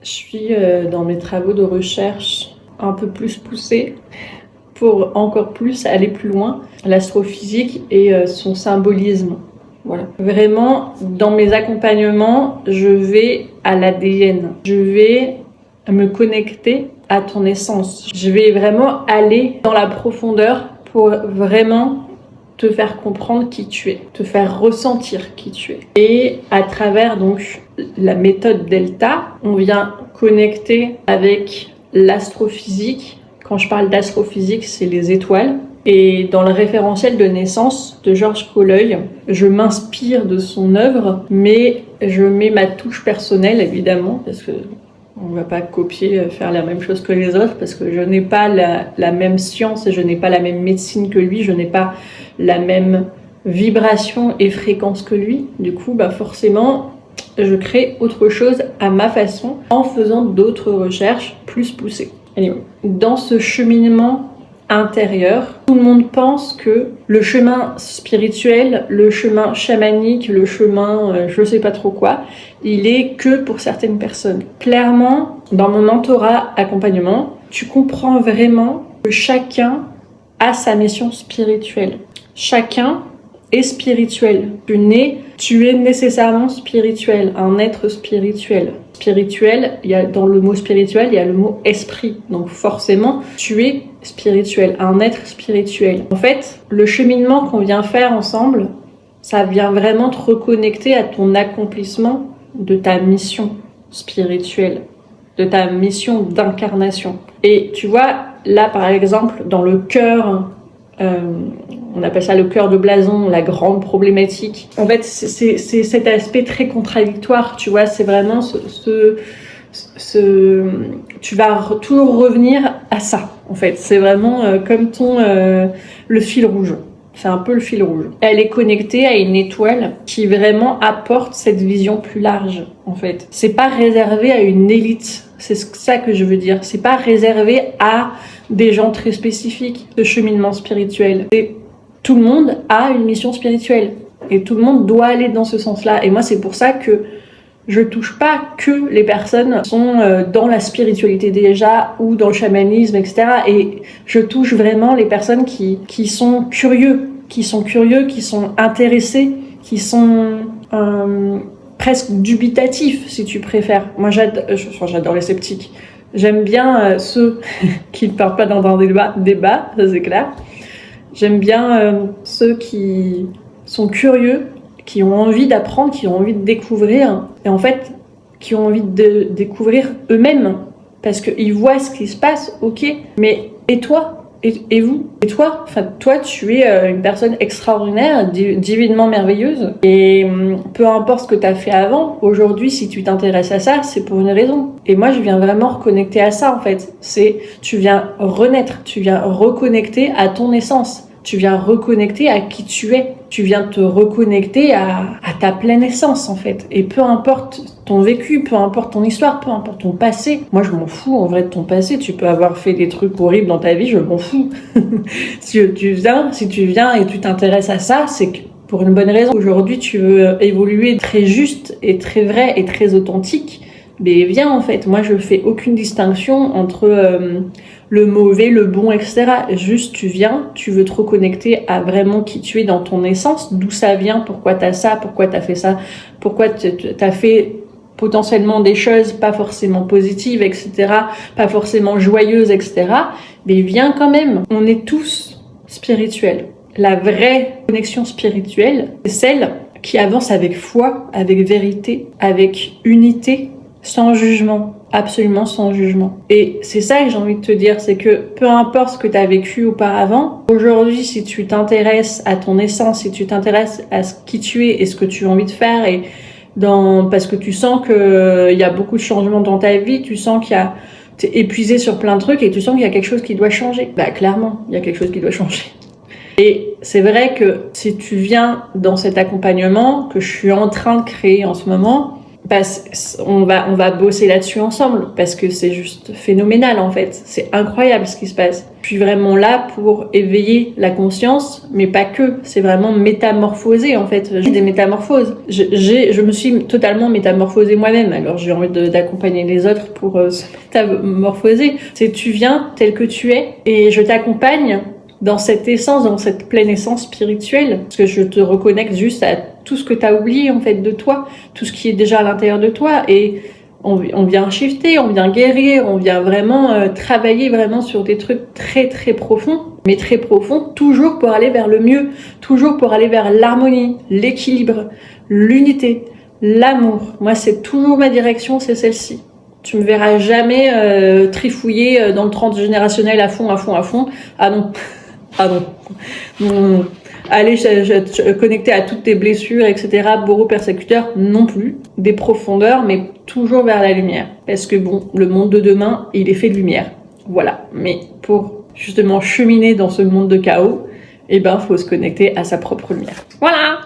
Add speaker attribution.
Speaker 1: Je suis dans mes travaux de recherche un peu plus poussés pour encore plus aller plus loin, l'astrophysique et son symbolisme. Voilà. Vraiment, dans mes accompagnements, je vais à l'ADN. Je vais me connecter à ton essence. Je vais vraiment aller dans la profondeur pour vraiment te faire comprendre qui tu es, te faire ressentir qui tu es. Et à travers donc la méthode Delta, on vient connecter avec l'astrophysique. Quand je parle d'astrophysique, c'est les étoiles. Et dans le référentiel de naissance de Georges Coleuil, je m'inspire de son œuvre, mais je mets ma touche personnelle, évidemment, parce que on ne va pas copier, faire la même chose que les autres, parce que je n'ai pas la même science et je n'ai pas la même médecine que lui, je n'ai pas la même vibration et fréquence que lui. Du coup, forcément, je crée autre chose à ma façon en faisant d'autres recherches plus poussées. Anyway, dans ce cheminement intérieur, tout le monde pense que le chemin spirituel, le chemin chamanique, le chemin je sais pas trop quoi, il est que pour certaines personnes. Clairement, dans mon mentorat accompagnement, tu comprends vraiment que chacun a sa mission spirituelle. Chacun est spirituel. Tu es nécessairement spirituel, un être spirituel. Spirituel, dans le mot spirituel, il y a le mot esprit. Donc forcément, tu es spirituel, un être spirituel. En fait, le cheminement qu'on vient faire ensemble, ça vient vraiment te reconnecter à ton accomplissement de ta mission spirituelle, de ta mission d'incarnation. Et tu vois, là par exemple, dans le cœur, on appelle ça le cœur de blason, la grande problématique. En fait, c'est cet aspect très contradictoire, tu vois, c'est vraiment tu vas toujours revenir à ça, en fait. C'est vraiment comme le fil rouge. C'est un peu le fil rouge. Elle est connectée à une étoile qui vraiment apporte cette vision plus large, en fait. C'est pas réservé à une élite. C'est ça que je veux dire. C'est pas réservé à des gens très spécifiques de cheminement spirituel. Tout le monde a une mission spirituelle. Et tout le monde doit aller dans ce sens-là. Et moi, c'est pour ça que je touche pas que les personnes qui sont dans la spiritualité déjà ou dans le chamanisme, etc. Et je touche vraiment les personnes qui sont curieux, qui sont intéressés, qui sont presque dubitatifs, si tu préfères. Moi, j'adore les sceptiques. J'aime bien ceux qui ne parlent pas dans un débat, ça c'est clair. J'aime bien ceux qui sont curieux, qui ont envie d'apprendre, qui ont envie de découvrir, et en fait, qui ont envie de découvrir eux-mêmes, parce qu'ils voient ce qui se passe, ok, mais et toi ? Et vous ? Et toi ? Enfin, toi, tu es une personne extraordinaire, divinement merveilleuse, et peu importe ce que tu as fait avant, aujourd'hui, si tu t'intéresses à ça, c'est pour une raison. Et moi, je viens vraiment reconnecter à ça, en fait. Tu viens renaître, tu viens reconnecter à ton essence. Tu viens reconnecter à qui tu es. Tu viens te reconnecter à ta pleine essence, en fait. Et peu importe ton vécu, peu importe ton histoire, peu importe ton passé. Moi, je m'en fous, en vrai, de ton passé. Tu peux avoir fait des trucs horribles dans ta vie, je m'en fous. Si tu viens et tu t'intéresses à ça, c'est que pour une bonne raison. Aujourd'hui, tu veux évoluer très juste et très vrai et très authentique. Mais viens, en fait. Moi, je fais aucune distinction entre le mauvais, le bon, etc. Juste, tu viens, tu veux te reconnecter à vraiment qui tu es dans ton essence, d'où ça vient, pourquoi t'as ça, pourquoi t'as fait ça, pourquoi t'as fait potentiellement des choses pas forcément positives, etc., pas forcément joyeuses, etc. Mais viens quand même. On est tous spirituels. La vraie connexion spirituelle, c'est celle qui avance avec foi, avec vérité, avec unité, sans jugement, absolument sans jugement. Et c'est ça que j'ai envie de te dire, c'est que peu importe ce que tu as vécu auparavant, aujourd'hui, si tu t'intéresses à ton essence, si tu t'intéresses à ce qui tu es et ce que tu as envie de faire, et parce que tu sens qu'il y a beaucoup de changements dans ta vie, tu sens t'es épuisé sur plein de trucs et tu sens qu'il y a quelque chose qui doit changer. Clairement, il y a quelque chose qui doit changer. Et c'est vrai que si tu viens dans cet accompagnement que je suis en train de créer en ce moment, on va bosser là-dessus ensemble parce que c'est juste phénoménal en fait. C'est incroyable ce qui se passe. Je suis vraiment là pour éveiller la conscience, mais pas que. C'est vraiment métamorphoser en fait. J'ai des métamorphoses. Je me suis totalement métamorphosée moi-même. Alors j'ai envie d'accompagner les autres pour se métamorphoser. C'est tu viens tel que tu es et je t'accompagne dans cette essence, dans cette pleine essence spirituelle, parce que je te reconnecte juste à tout ce que tu as oublié en fait de toi, tout ce qui est déjà à l'intérieur de toi, et on vient shifter, on vient guérir, on vient vraiment travailler vraiment sur des trucs très très profonds, mais très profonds, toujours pour aller vers le mieux, toujours pour aller vers l'harmonie, l'équilibre, l'unité, l'amour. Moi, c'est toujours ma direction, c'est celle-ci. Tu me verras jamais trifouiller dans le transgénérationnel à fond. Ah non. Ah non. Aller connecter à toutes tes blessures, etc. Bourreau persécuteur, non plus. Des profondeurs, mais toujours vers la lumière. Parce que bon, le monde de demain, il est fait de lumière. Voilà. Mais pour justement cheminer dans ce monde de chaos, eh ben, faut se connecter à sa propre lumière. Voilà!